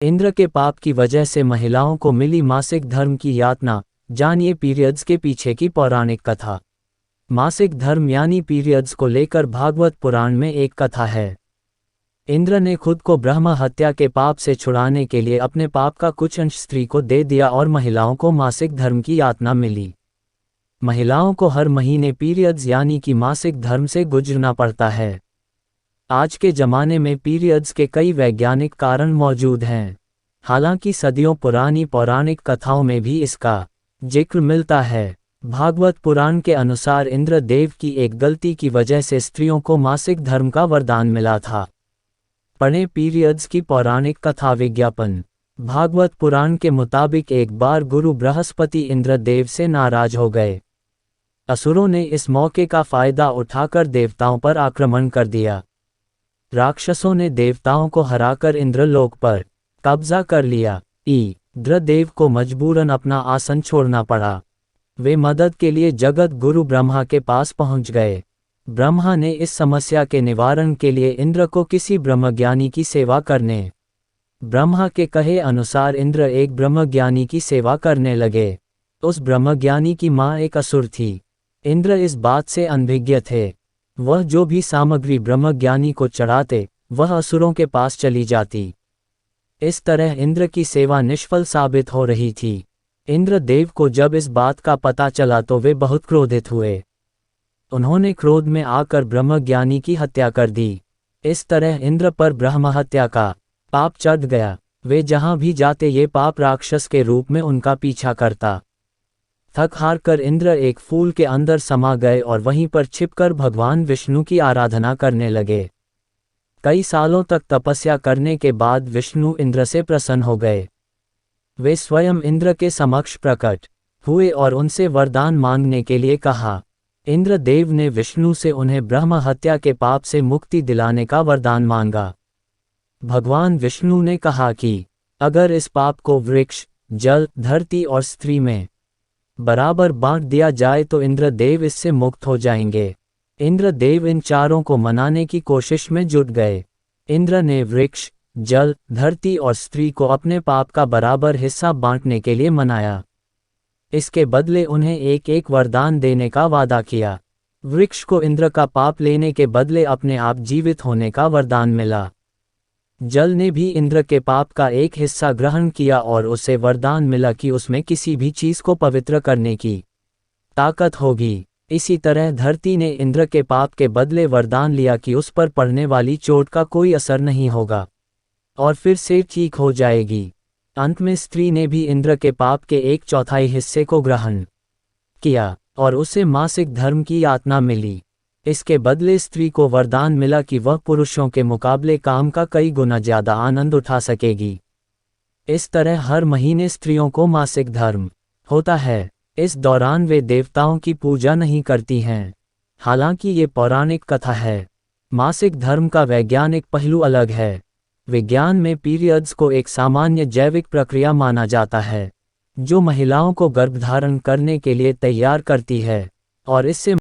इंद्र के पाप की वजह से महिलाओं को मिली मासिक धर्म की यातना। जानिए पीरियड्स के पीछे की पौराणिक कथा। मासिक धर्म यानी पीरियड्स को लेकर भागवत पुराण में एक कथा है। इंद्र ने खुद को ब्रह्म हत्या के पाप से छुड़ाने के लिए अपने पाप का कुछ अंश स्त्री को दे दिया और महिलाओं को मासिक धर्म की यातना मिली। महिलाओं को हर महीने पीरियड्स यानी कि मासिक धर्म से गुजरना पड़ता है। आज के ज़माने में पीरियड्स के कई वैज्ञानिक कारण मौजूद हैं। हालांकि सदियों पुरानी पौराणिक कथाओं में भी इसका जिक्र मिलता है। भागवत पुराण के अनुसार इंद्र देव की एक गलती की वजह से स्त्रियों को मासिक धर्म का वरदान मिला था। पढ़ें पीरियड्स की पौराणिक कथा विज्ञापन। भागवत पुराण के मुताबिक एक बार गुरु बृहस्पति इंद्र देव से नाराज हो गए। असुरों ने इस मौके का फायदा उठाकर देवताओं पर आक्रमण कर दिया। राक्षसों ने देवताओं को हराकर इंद्रलोक पर कब्जा कर लिया। इंद्रदेव को मजबूरन अपना आसन छोड़ना पड़ा। वे मदद के लिए जगत गुरु ब्रह्मा के पास पहुंच गए। ब्रह्मा ने इस समस्या के निवारण के लिए इंद्र को किसी ब्रह्मज्ञानी की सेवा करने। ब्रह्मा के कहे अनुसार इंद्र एक ब्रह्मज्ञानी की सेवा करने लगे। उस ब्रह्मज्ञानी की मां एक असुर थी। इंद्र इस बात से अनभिज्ञ थे। वह जो भी सामग्री ब्रह्मज्ञानी को चढ़ाते वह असुरों के पास चली जाती। इस तरह इंद्र की सेवा निष्फल साबित हो रही थी। इंद्र देव को जब इस बात का पता चला तो वे बहुत क्रोधित हुए। उन्होंने क्रोध में आकर ब्रह्मज्ञानी की हत्या कर दी। इस तरह इंद्र पर ब्रह्म हत्या का पाप चढ़ गया। वे जहां भी जाते ये पाप राक्षस के रूप में उनका पीछा करता। थक हार कर इंद्र एक फूल के अंदर समा गए और वहीं पर छिपकर भगवान विष्णु की आराधना करने लगे। कई सालों तक तपस्या करने के बाद विष्णु इंद्र से प्रसन्न हो गए। वे स्वयं इंद्र के समक्ष प्रकट हुए और उनसे वरदान मांगने के लिए कहा। इंद्र देव ने विष्णु से उन्हें ब्रह्म हत्या के पाप से मुक्ति दिलाने का वरदान मांगा। भगवान विष्णु ने कहा कि अगर इस पाप को वृक्ष, जल, धरती और स्त्री में बराबर बांट दिया जाए तो इंद्र देव इससे मुक्त हो जाएंगे। इंद्र देव इन चारों को मनाने की कोशिश में जुट गए। इंद्र ने वृक्ष, जल, धरती और स्त्री को अपने पाप का बराबर हिस्सा बांटने के लिए मनाया। इसके बदले उन्हें एक एक वरदान देने का वादा किया। वृक्ष को इंद्र का पाप लेने के बदले अपने आप जीवित होने का वरदान मिला। जल ने भी इंद्र के पाप का एक हिस्सा ग्रहण किया और उसे वरदान मिला कि उसमें किसी भी चीज को पवित्र करने की ताकत होगी। इसी तरह धरती ने इंद्र के पाप के बदले वरदान लिया कि उस पर पड़ने वाली चोट का कोई असर नहीं होगा और फिर से ठीक हो जाएगी। अंत में स्त्री ने भी इंद्र के पाप के 1/4 हिस्से को ग्रहण किया और उसे मासिक धर्म की यातना मिली। इसके बदले स्त्री को वरदान मिला कि वह पुरुषों के मुकाबले काम का कई गुना ज्यादा आनंद उठा सकेगी। इस तरह हर महीने स्त्रियों को मासिक धर्म होता है। इस दौरान वे देवताओं की पूजा नहीं करती हैं। हालांकि ये पौराणिक कथा है। मासिक धर्म का वैज्ञानिक पहलू अलग है। विज्ञान में पीरियड्स को एक सामान्य जैविक प्रक्रिया माना जाता है जो महिलाओं को गर्भधारण करने के लिए तैयार करती है और इससे